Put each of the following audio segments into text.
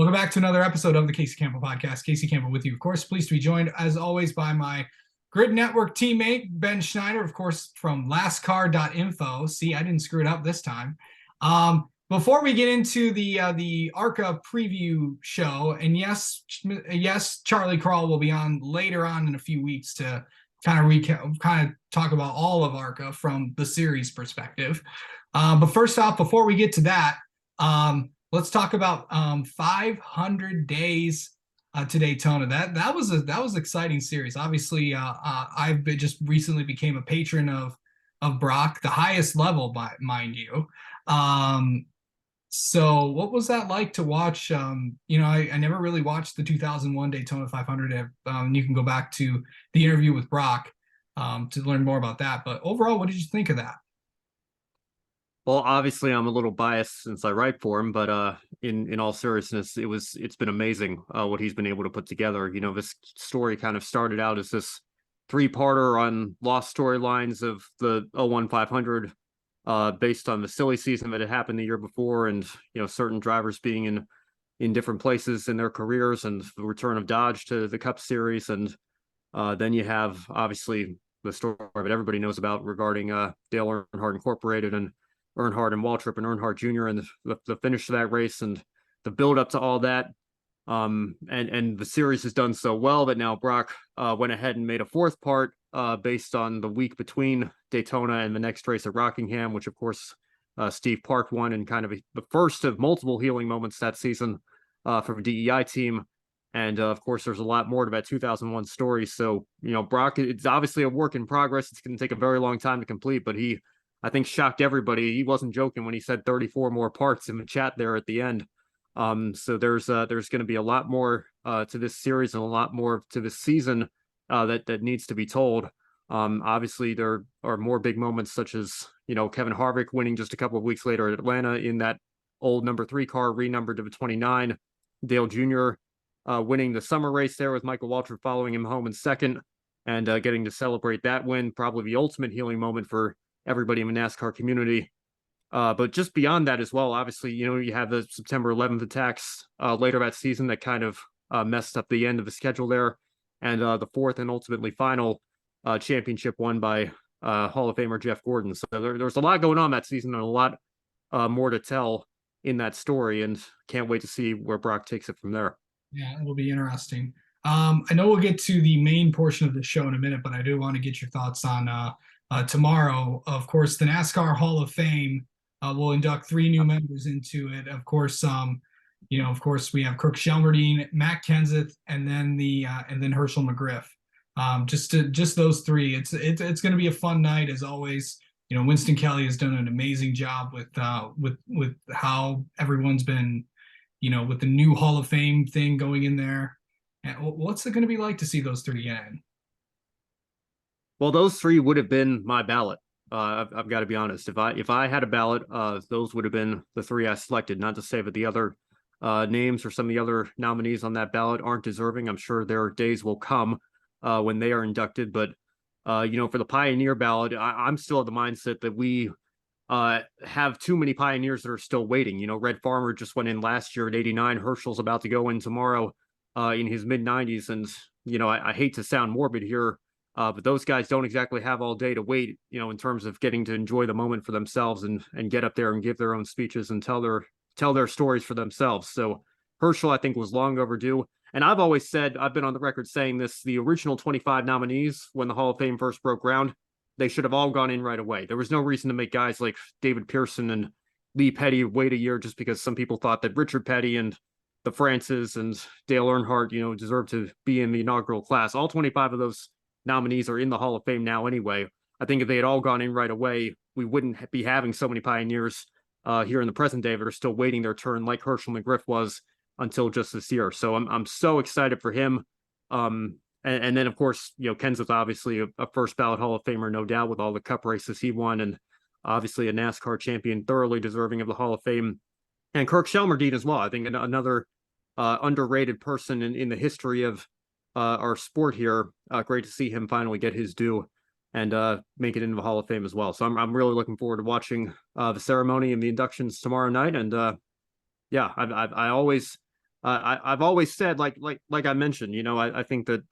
Welcome back to another episode of the Casey Campbell Podcast. Casey Campbell with you, of course. Pleased to be joined, as always, by my Grid Network teammate, Ben Schneider, of course, from lastcar.info. See, I didn't screw it up this time. Before we get into the ARCA Preview show, and yes, Charlie Crawl will be on later on in a few weeks to kind of talk about all of ARCA from the series perspective. But first off, before we get to that, let's talk about 500 days to Daytona. That was an exciting series. Obviously, I've just recently became a patron of Brock, the highest level, mind you. So what was that like to watch? I never really watched the 2001 Daytona 500. You can go back to the interview with Brock to learn more about that. But overall, what did you think of that? Well, obviously, I'm a little biased since I write for him, but in all seriousness, it's been amazing what he's been able to put together. You know, this story kind of started out as this three-parter on lost storylines of the 01 500, based on the silly season that had happened the year before, and certain drivers being in different places in their careers, and the return of Dodge to the Cup Series, and then you have obviously the story that everybody knows about regarding Dale Earnhardt Incorporated and Earnhardt and Waltrip and Earnhardt Jr. and the finish of that race and the build up to all that. And the series has done so well that now Brock went ahead and made a fourth part based on the week between Daytona and the next race at Rockingham, which of course Steve Park won, and kind of the first of multiple healing moments that season for the DEI team. And of course, there's a lot more to that 2001 story. So, Brock, it's obviously a work in progress. It's going to take a very long time to complete, but I think, shocked everybody. He wasn't joking when he said 34 more parts in the chat there at the end. So there's going to be a lot more to this series and a lot more to this season that needs to be told. Obviously, there are more big moments, such as Kevin Harvick winning just a couple of weeks later at Atlanta in that old number 3 car, renumbered to the 29. Dale Jr. Winning the summer race there with Michael Waltrip following him home in second, and getting to celebrate that win, probably the ultimate healing moment for everybody in the NASCAR community. But just beyond that as well, obviously, you have the September 11th attacks later that season that kind of messed up the end of the schedule there. And the fourth and ultimately final championship won by Hall of Famer Jeff Gordon. So there's a lot going on that season and a lot more to tell in that story. And can't wait to see where Brock takes it from there. Yeah, it'll be interesting. I know we'll get to the main portion of the show in a minute, but I do want to get your thoughts on tomorrow. Of course, the NASCAR Hall of Fame will induct 3 new members into it. Of course, we have Kirk Shelmerdine, Matt Kenseth, and then Herschel McGriff. Just those 3. It's going to be a fun night as always. Winston Kelly has done an amazing job with how everyone's been, with the new Hall of Fame thing going in there. And what's it going to be like to see those 3 in? Well, those 3 would have been my ballot. I've got to be honest. If I had a ballot, those would have been the 3 I selected. Not to say that the other names or some of the other nominees on that ballot aren't deserving. I'm sure their days will come when they are inducted. But for the Pioneer ballot, I'm still of the mindset that we have too many pioneers that are still waiting. Red Farmer just went in last year at 89. Herschel's about to go in tomorrow in his mid-90s, and I hate to sound morbid here. But those guys don't exactly have all day to wait, in terms of getting to enjoy the moment for themselves and get up there and give their own speeches and tell their stories for themselves. So Herschel, I think, was long overdue. And I've always said, I've been on the record saying this, the original 25 nominees, when the Hall of Fame first broke ground, they should have all gone in right away. There was no reason to make guys like David Pearson and Lee Petty wait a year just because some people thought that Richard Petty and the Francis and Dale Earnhardt, deserved to be in the inaugural class. All 25 of those nominees are in the Hall of Fame now anyway. I think if they had all gone in right away, we wouldn't be having so many pioneers here in the present day that are still waiting their turn, like Herschel McGriff was until just this year. So I'm so excited for him. And then, of course, Kenseth, obviously a first ballot Hall of Famer, no doubt, with all the Cup races he won, and obviously a NASCAR champion, thoroughly deserving of the Hall of Fame. And Kirk Shelmerdine as well. I think another underrated person in the history of our sport here. Great to see him finally get his due and make it into the Hall of Fame as well. So I'm really looking forward to watching the ceremony and the inductions tomorrow night. And I always I've always said, like I mentioned, I think that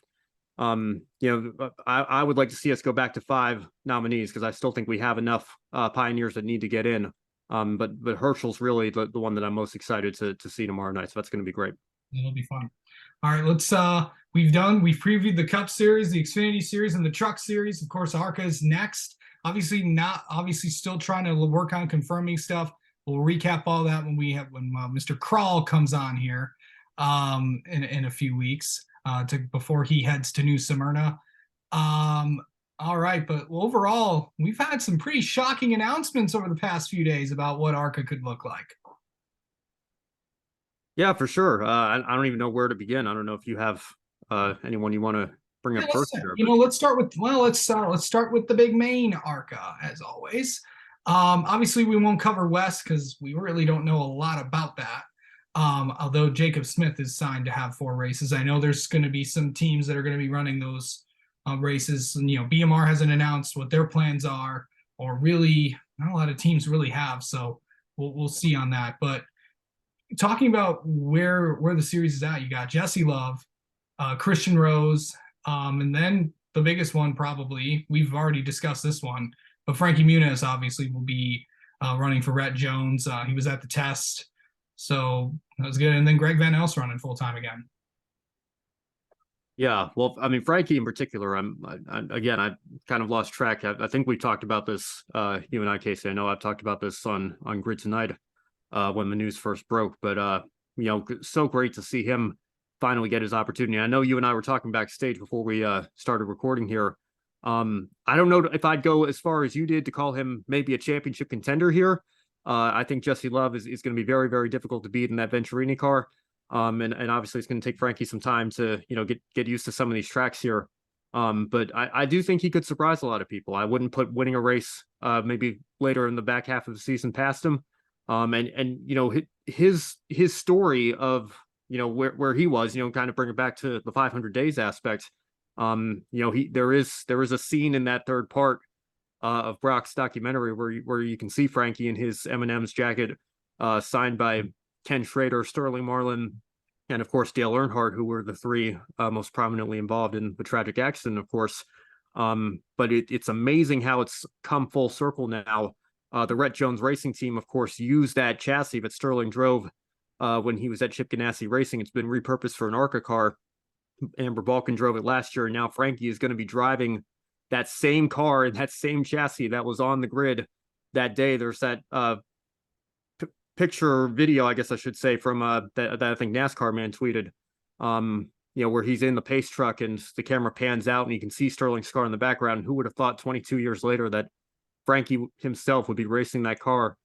I would like to see us go back to 5 nominees because I still think we have enough pioneers that need to get in. But Herschel's really the one that I'm most excited to see tomorrow night. So that's going to be great. It'll be fun. All right, we've previewed the Cup Series, the Xfinity Series, and the Truck Series. Of course, ARCA is next. Obviously still trying to work on confirming stuff. We'll recap all that when Mr. Kral comes on here in a few weeks before he heads to New Smyrna. All right, but overall, we've had some pretty shocking announcements over the past few days about what ARCA could look like. Yeah, for sure. I don't even know where to begin. I don't know if you have anyone you want to bring up first here. Let's start with the big main ARCA as always. Obviously, we won't cover West because we really don't know a lot about that. Although Jacob Smith is signed to have 4 races, I know there's going to be some teams that are going to be running those races. And, BMR hasn't announced what their plans are, or really not a lot of teams really have. So we'll see on that. But talking about where the series is at, you got Jesse Love, Christian Rose, and then the biggest one probably, we've already discussed this one, but Frankie Muniz obviously will be running for Rhett Jones. He was at the test, so that was good. And then Greg Van Elst running full time again. Yeah, well, I mean, Frankie in particular, I kind of lost track. I think we talked about this, you and I, Casey. I know I've talked about this on Grid Tonight when the news first broke, but so great to see him finally get his opportunity. I know you and I were talking backstage before we started recording here. I don't know if I'd go as far as you did to call him maybe a championship contender here. I think Jesse Love is going to be very, very difficult to beat in that Venturini car. And obviously it's going to take Frankie some time to, get used to some of these tracks here. But I do think he could surprise a lot of people. I wouldn't put winning a race maybe later in the back half of the season past him. And his story of, where he was, kind of bring it back to the 500 days aspect. There is a scene in that third part of Brock's documentary where you can see Frankie in his M&M's jacket, signed by Ken Schrader, Sterling Marlin, and of course Dale Earnhardt, who were the 3 most prominently involved in the tragic accident, of course. But it's amazing how it's come full circle now. The Rhett Jones Racing Team, of course, used that chassis that Sterling drove when he was at Chip Ganassi Racing. It's been repurposed for an ARCA car. Amber Balkan drove it last year, and now Frankie is going to be driving that same car and that same chassis that was on the grid that day. There's that picture video, I guess I should say, from that I think NASCAR man tweeted, where he's in the pace truck and the camera pans out and you can see Sterling's car in the background. Who would have thought 22 years later that Frankie himself would be racing that car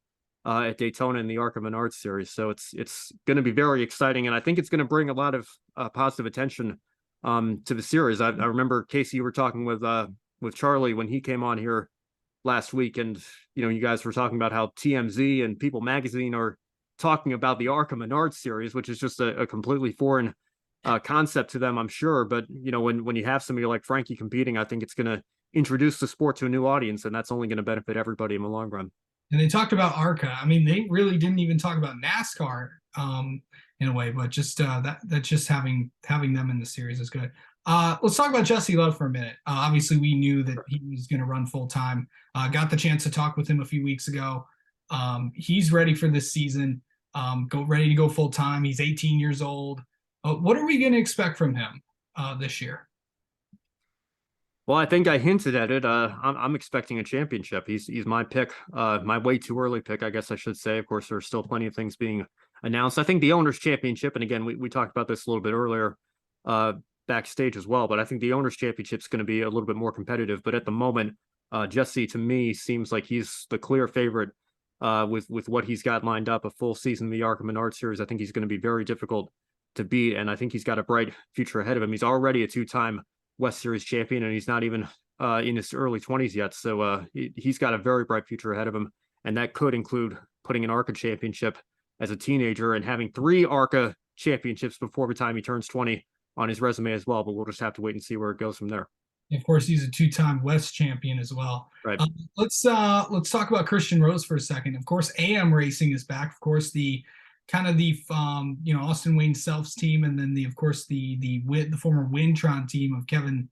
at Daytona in the ARCA Menards series? So it's going to be very exciting, and I think it's going to bring a lot of positive attention to the series. I remember, Casey, you were talking with Charlie when he came on here last week, and you guys were talking about how TMZ and People Magazine are talking about the ARCA Menards series, which is just a completely foreign concept to them, I'm sure. But when you have somebody like Frankie competing, I think it's going to introduce the sport to a new audience, and that's only going to benefit everybody in the long run. And they talked about ARCA. I mean, they really didn't even talk about NASCAR in a way, but just that's just having them in the series is good. Let's talk about Jesse Love for a minute. Obviously, we knew that he was going to run full time. Got the chance to talk with him a few weeks ago. He's ready for this season. Ready to go full time. He's 18 years old. What are we going to expect from him this year? Well, I think I hinted at it. I'm expecting a championship. He's my pick, my way too early pick, I guess I should say. Of course, there's still plenty of things being announced. I think the Owners' Championship, and again, we talked about this a little bit earlier backstage as well, but I think the Owners' Championship is going to be a little bit more competitive. But at the moment, Jesse, to me, seems like he's the clear favorite with what he's got lined up, a full season in the ARCA Menards series. I think he's going to be very difficult to beat, and I think he's got a bright future ahead of him. He's already a 2-time West Series champion, and he's not even in his early 20s yet. So he's got a very bright future ahead of him, and that could include putting an ARCA championship as a teenager and having 3 ARCA championships before the time he turns 20 on his resume as well. But we'll just have to wait and see where it goes from there. Of course, he's a 2-time West champion as well. Right. Let's talk about Christian Rose for a second. Of course, AM Racing is back. Of course, the kind of the Austin Wayne Self's team, and then of course the former Wintron team of Kevin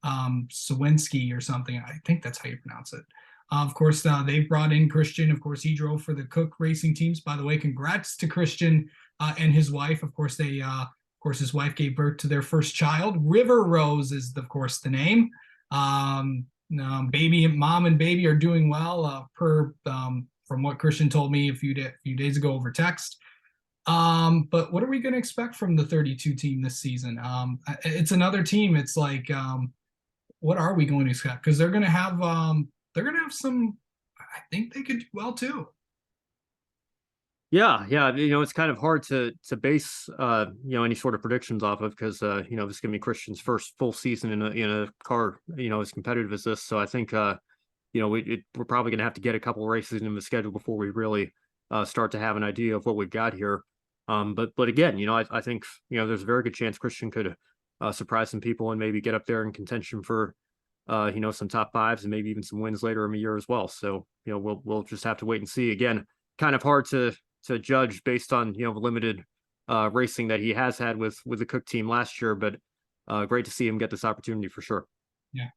Sawinski or something. I think that's how you pronounce it. Of course, they've brought in Christian. Of course, he drove for the Cook Racing teams. By the way, congrats to Christian and his wife. Of course, his wife gave birth to their first child. River Rose is, of course, the name. Baby, mom, and baby are doing well, from what Christian told me a few days ago over text. But what are we going to expect from the 32 team this season? It's another team. It's like, what are we going to expect? Because they're going to have some. I think they could do well too. Yeah, it's kind of hard to base any sort of predictions off of, because this is going to be Christian's first full season in a car as competitive as this. So I think we're probably going to have to get a couple races in the schedule before we really start to have an idea of what we've got here. But again, I think there's a very good chance Christian could surprise some people and maybe get up there in contention for some top fives and maybe even some wins later in the year as well. So we'll just have to wait and see. Again, kind of hard to judge based on the limited racing that he has had with the Cook team last year, but great to see him get this opportunity for sure. Yeah.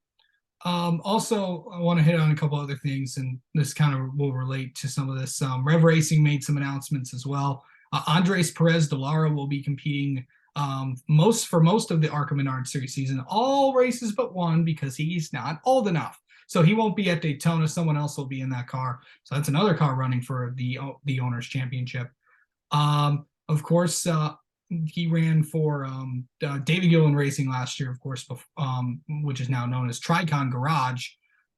Also, I want to hit on a couple other things, and this kind of will relate to some of this. Rev Racing made some announcements as well. Andres Perez de Lara will be competing most of the ARCA Menard Series season, all races but one, because he's not old enough. So he won't be at Daytona. Someone else will be in that car. So that's another car running for the Owners Championship. Of course, he ran for David Gillen Racing last year, of course, which is now known as Tricon Garage.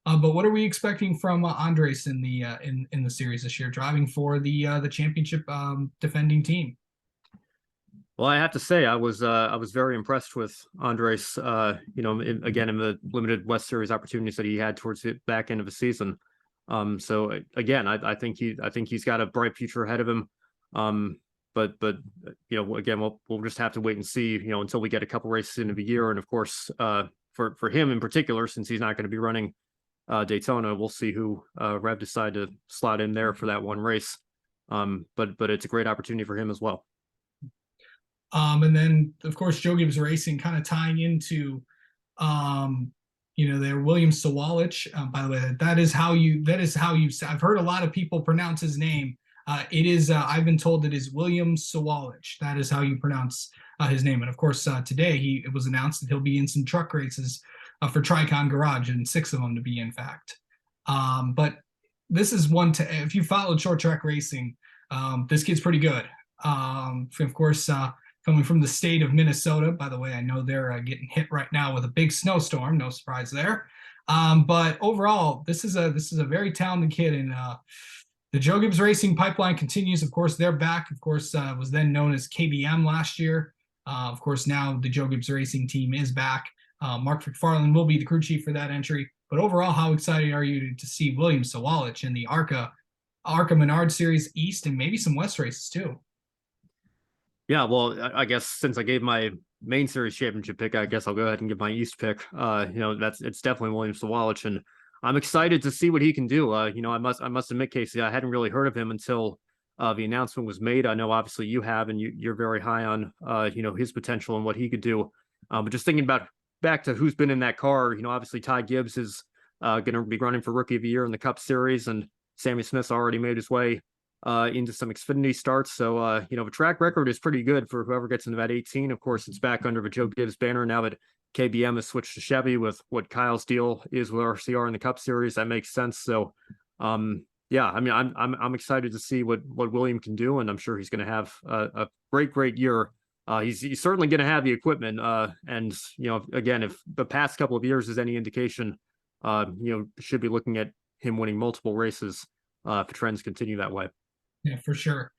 But what are we expecting from Andres in the series this year, driving for the championship defending team? Well, I have to say, I was very impressed with Andres. Again, in the limited West Series opportunities that he had towards the back end of the season. So again, I think he's got a bright future ahead of him. But again, we'll just have to wait and see, until we get a couple races into the year, and of course, for him in particular, since he's not going to be running Daytona, we'll see who Rev decide to slot in there for that one race. But it's a great opportunity for him as well. And then, of course, Joe Gibbs Racing kind of tying into, their William Sawalich. By the way, that is how you. I've heard a lot of people pronounce his name. It is. I've been told it is William Sawalich. That is how you pronounce his name. And of course, today it was announced that he'll be in some truck races for Tricon Garage, and 6 of them to be, in fact. But this is one to. If you followed short track racing, this kid's pretty good. Of course. Coming from the state of Minnesota. By the way, I know they're getting hit right now with a big snowstorm. No surprise there. But overall, this is a very talented kid, and the Joe Gibbs Racing pipeline continues. Of course, they're back. Of course, was then known as KBM last year. Of course, now the Joe Gibbs Racing team is back. Mark McFarland will be the crew chief for that entry. But overall, how excited are you to see William Sawalich in the ARCA Menard Series East and maybe some West races too? Yeah, well, I guess since I gave my main series championship pick, I guess I'll go ahead and give my East pick. It's definitely William Sawalich, and I'm excited to see what he can do. I must admit, Casey, I hadn't really heard of him until the announcement was made. I know obviously you have, and you're very high on his potential and what he could do. But just thinking back to who's been in that car, obviously Ty Gibbs is going to be running for Rookie of the Year in the Cup Series, and Sammy Smith's already made his way into some Xfinity starts. So, the track record is pretty good for whoever gets into that 18. Of course, it's back under the Joe Gibbs banner now that KBM has switched to Chevy with what Kyle's deal is with RCR in the Cup Series. That makes sense. So, yeah, I mean, I'm excited to see what William can do, and I'm sure he's going to have a great year. He's certainly going to have the equipment. And, again, if the past couple of years is any indication, should be looking at him winning multiple races if the trends continue that way. Yeah, for sure.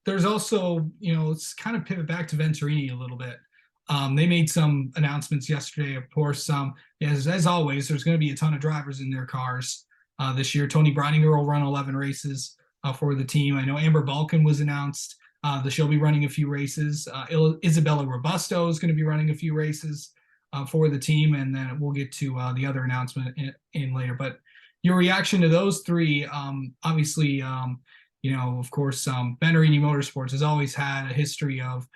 There's also, let's kind of pivot back to Venturini a little bit. They made some announcements yesterday. Of course, as always, there's going to be a ton of drivers in their cars this year. Tony Breininger will run 11 races for the team. I know Amber Balkan was announced that she'll be running a few races. Isabella Robusto is going to be running a few races for the team, and then we'll get to the other announcement in later. But your reaction to those three, obviously, Of course, Benarini Motorsports has always had a history of,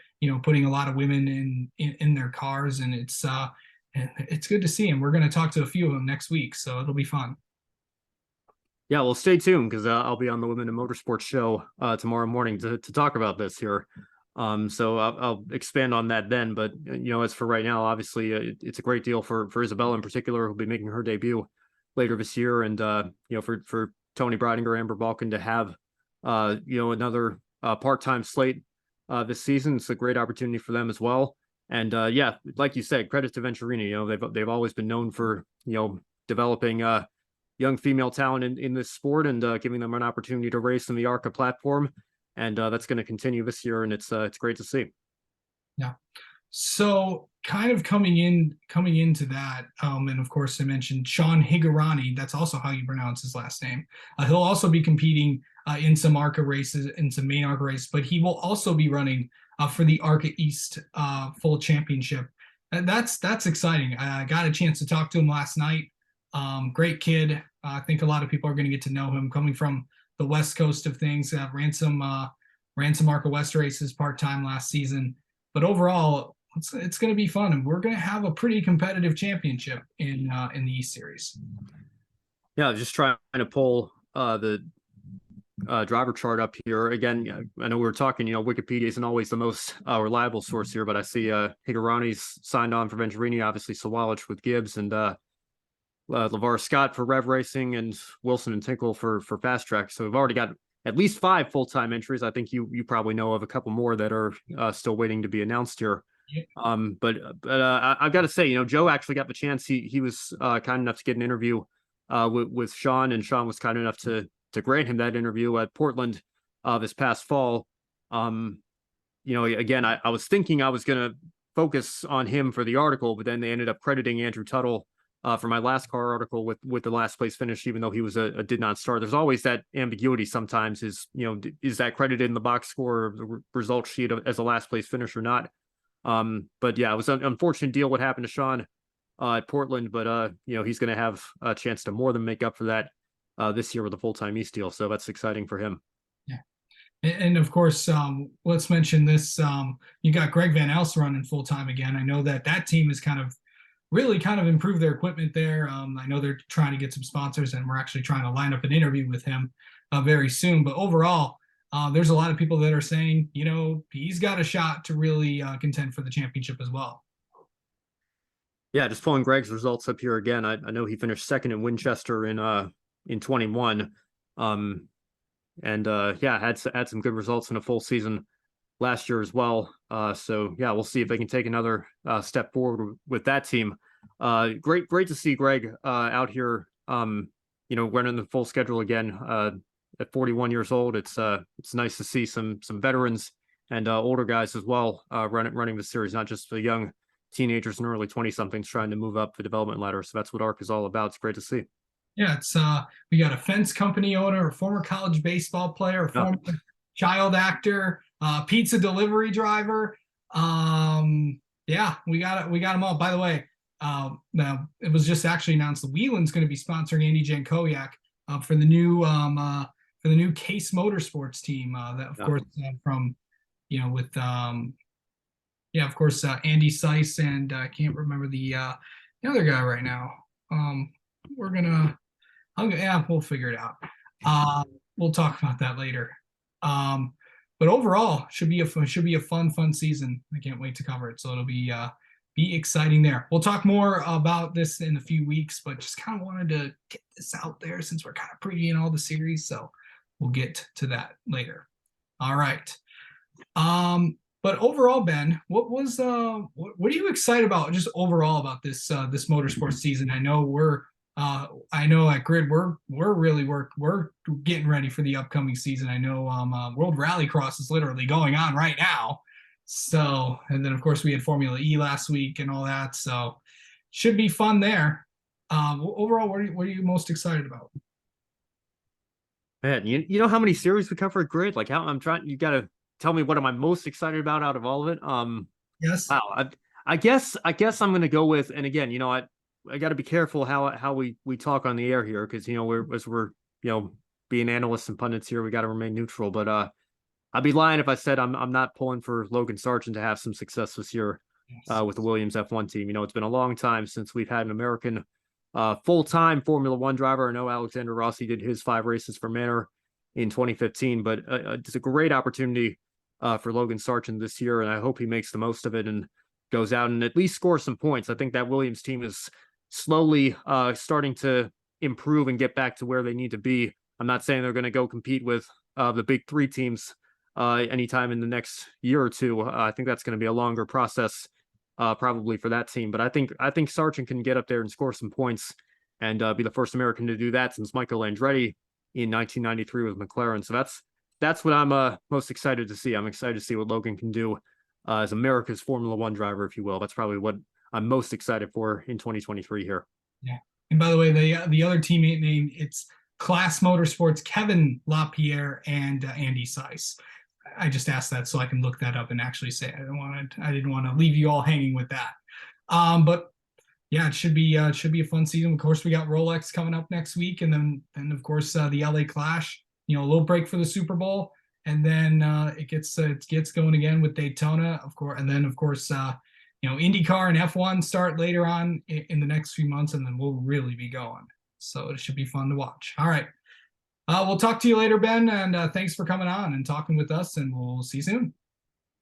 putting a lot of women in their cars, and it's good to see. And we're going to talk to a few of them next week, so it'll be fun. Yeah, well, stay tuned because I'll be on the Women in Motorsports show tomorrow morning to talk about this here. So I'll expand on that then. But as for right now, obviously it's a great deal for Isabella in particular, who'll be making her debut later this year, and for Tony Breidinger, Amber Balkan to have another part-time slate this season. It's a great opportunity for them as well. And yeah, like you said, credit to Venturini. They've always been known for developing young female talent in this sport and giving them an opportunity to race in the ARCA platform. And that's going to continue this year, and it's great to see. Yeah. So kind of coming into that, and of course I mentioned Sean Higurani. That's also how you pronounce his last name. He'll also be competing in some ARCA races, in some main ARCA races, but he will also be running for the ARCA East full championship. And that's exciting. I got a chance to talk to him last night. Great kid. I think a lot of people are going to get to know him, coming from the West Coast of things. Ran some ARCA West races part-time last season, but overall it's going to be fun, and we're going to have a pretty competitive championship in the East Series. Yeah, just trying to pull the driver chart up here again. I know we were talking, Wikipedia isn't always the most reliable source here, but I see Higurani's signed on for Venturini, obviously Sawalich with Gibbs, and LeVar Scott for Rev Racing, and Wilson and Tinkle for Fast Track. So we've already got at least 5 full-time entries. I think you probably know of a couple more that are still waiting to be announced here. Yeah. But I've got to say, Joe actually got the chance. He was kind enough to get an interview with Sean, and Sean was kind enough to grant him that interview at Portland this past fall. Again, I was thinking I was going to focus on him for the article, but then they ended up crediting Andrew Tuttle for my last car article with the last place finish, even though he was a did not start. There's always that ambiguity sometimes, is that credited in the box score or the result sheet as a last place finish or not? But yeah, it was an unfortunate deal what happened to Sean at Portland, but he's going to have a chance to more than make up for that this year with a full-time East deal. So that's exciting for him. Yeah. And of course, let's mention this. You got Greg Van Elst running full-time again. I know that team is really improved their equipment there. I know they're trying to get some sponsors, and we're actually trying to line up an interview with him very soon. But overall, there's a lot of people that are saying, he's got a shot to really contend for the championship as well. Yeah, just pulling Greg's results up here again. I know he finished second in Winchester in 21. Yeah, had some good results in a full season last year as well. So yeah, we'll see if they can take another step forward with that team. Great to see Greg out here, running the full schedule again at 41 years old. It's nice to see some veterans and older guys as well running the series, not just the young teenagers and early 20-somethings trying to move up the development ladder. So that's what ARC is all about. It's great to see. Yeah, it's we got a fence company owner, a former college baseball player, a former child actor, pizza delivery driver. Yeah, we got them all. By the way, now it was just actually announced the Wheelin's going to be sponsoring Andy Jankowiak for the new Case Motorsports team. That of course from with of course Andy Seiss, and I can't remember the other guy right now. We'll figure it out. We'll talk about that later. But overall, should be a fun season. I can't wait to cover it. So it'll be exciting there. We'll talk more about this in a few weeks, but just kind of wanted to get this out there since we're kind of previewing all the series. So we'll get to that later. All right. But overall, Ben, what are you excited about just overall about this motorsports season? I know at Grid we're getting ready for the upcoming season. I know World Rallycross is literally going on right now. So, and then of course we had Formula E last week and all that. So should be fun there. Overall, what are you most excited about? Man, you know how many series we cover at Grid? Like you got to tell me what am I most excited about out of all of it? Yes. Wow. I guess I'm going to go with, and again, I got to be careful how we talk on the air here, because we're being analysts and pundits here, we got to remain neutral. But I'd be lying if I said I'm not pulling for Logan Sargent to have some success this year with the Williams F1 team. You know, it's been a long time since we've had an American full-time Formula One driver. I know Alexander Rossi did his 5 races for Manor in 2015, but it's a great opportunity for Logan Sargent this year, and I hope he makes the most of it and goes out and at least scores some points. I think that Williams team is slowly starting to improve and get back to where they need to be. I'm not saying they're going to go compete with the big 3 teams anytime in the next year or two. I think that's going to be a longer process probably for that team. But I think Sargent can get up there and score some points and be the first American to do that since Michael Andretti in 1993 with McLaren. So that's what I'm most excited to see. I'm excited to see what Logan can do as America's Formula One driver, if you will. That's probably what I'm most excited for in 2023 here. Yeah. And by the way, the other teammate name, it's Class Motorsports, Kevin LaPierre and Andy Seiss. I just asked that so I can look that up and actually say I didn't want to leave you all hanging with that. But yeah, it should be a fun season. Of course, we got Rolex coming up next week, and then of course the LA Clash. You know, a little break for the Super Bowl, and then it gets going again with Daytona, of course, and then of course you know, IndyCar and F1 start later on in the next few months, and then we'll really be going. So it should be fun to watch. All right. We'll talk to you later, Ben, and thanks for coming on and talking with us, and we'll see you soon.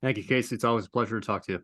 Thank you, Casey. It's always a pleasure to talk to you.